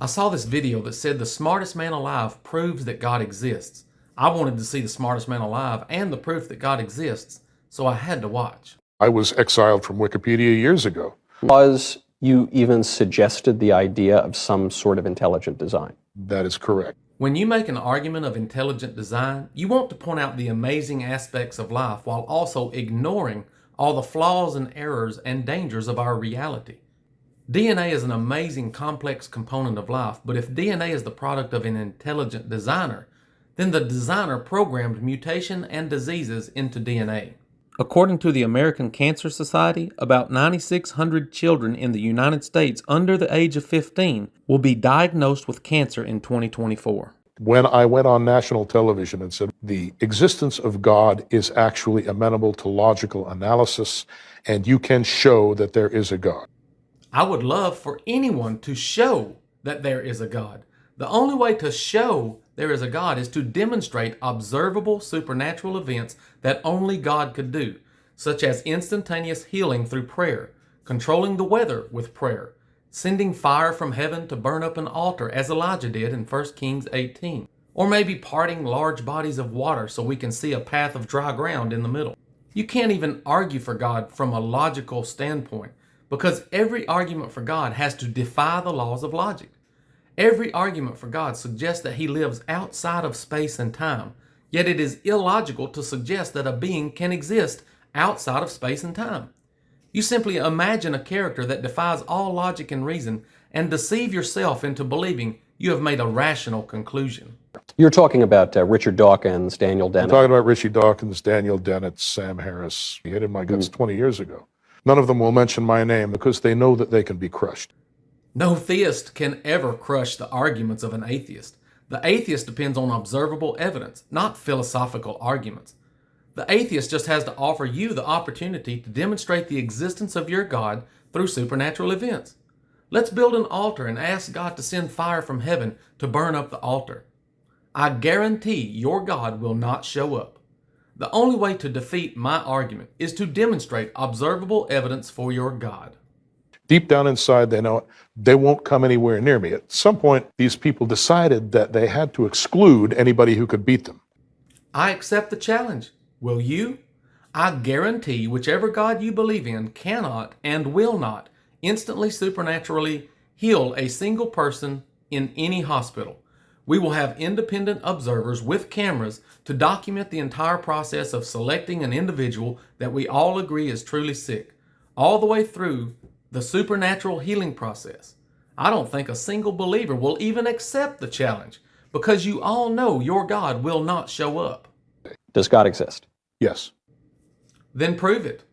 I saw this video that said the smartest man alive proves that God exists. I wanted to see the smartest man alive and the proof that God exists, so I had to watch. I was exiled from Wikipedia years ago. Was you even suggested the idea of some sort of intelligent design? That is correct. When you make an argument of intelligent design, you want to point out the amazing aspects of life while also ignoring all the flaws and errors and dangers of our reality. DNA is an amazing complex component of life, but if DNA is the product of an intelligent designer, then the designer programmed mutation and diseases into DNA. According to the American Cancer Society, about 9,600 children in the United States under the age of 15 will be diagnosed with cancer in 2024. When I went on national television and said the existence of God is actually amenable to logical analysis, and you can show that there is a God. I would love for anyone to show that there is a God. The only way to show there is a God is to demonstrate observable supernatural events that only God could do, such as instantaneous healing through prayer, controlling the weather with prayer, sending fire from heaven to burn up an altar as Elijah did in 1 Kings 18, or maybe parting large bodies of water so we can see a path of dry ground in the middle. You can't even argue for God from a logical standpoint, because every argument for God has to defy the laws of logic. Every argument for God suggests that he lives outside of space and time, yet it is illogical to suggest that a being can exist outside of space and time. You simply imagine a character that defies all logic and reason and deceive yourself into believing you have made a rational conclusion. You're talking about Richard Dawkins, Daniel I'm Dennett. talking about Richie Dawkins, Daniel Dennett, Sam Harris. He hit in my guts 20 years ago. None of them will mention my name because they know that they can be crushed. No theist can ever crush the arguments of an atheist. The atheist depends on observable evidence, not philosophical arguments. The atheist just has to offer you the opportunity to demonstrate the existence of your God through supernatural events. Let's build an altar and ask God to send fire from heaven to burn up the altar. I guarantee your God will not show up. The only way to defeat my argument is to demonstrate observable evidence for your God. Deep down inside, they know they won't come anywhere near me. At some point, these people decided that they had to exclude anybody who could beat them. I accept the challenge. Will you? I guarantee whichever God you believe in cannot and will not instantly supernaturally heal a single person in any hospital. We will have independent observers with cameras to document the entire process of selecting an individual that we all agree is truly sick, all the way through the supernatural healing process. I don't think a single believer will even accept the challenge because you all know your God will not show up. Does God exist? Yes. Then prove it.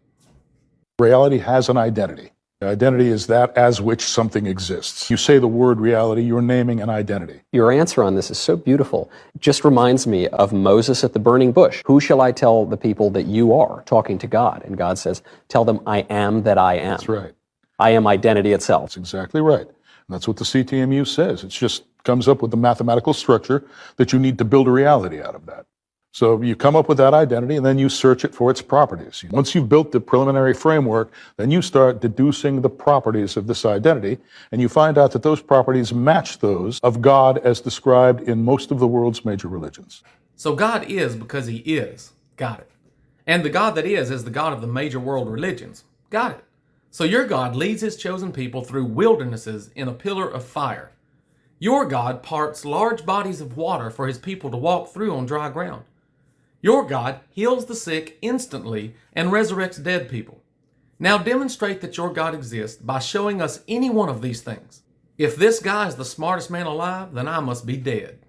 Reality has an identity. Identity is that as which something exists. You say the word reality, you're naming an identity. Your answer on this is so beautiful. It just reminds me of Moses at the burning bush. Who shall I tell the people that you are? Talking to God. And God says, tell them I am that I am. That's right. I am identity itself. That's exactly right. And that's what the CTMU says. It just comes up with the mathematical structure that you need to build a reality out of that. So you come up with that identity and then you search it for its properties. Once you've built the preliminary framework, then you start deducing the properties of this identity, and you find out that those properties match those of God as described in most of the world's major religions. So God is because he is. Got it. And the God that is the God of the major world religions. Got it. So your God leads his chosen people through wildernesses in a pillar of fire. Your God parts large bodies of water for his people to walk through on dry ground. Your God heals the sick instantly and resurrects dead people. Now demonstrate that your God exists by showing us any one of these things. If this guy is the smartest man alive, then I must be dead.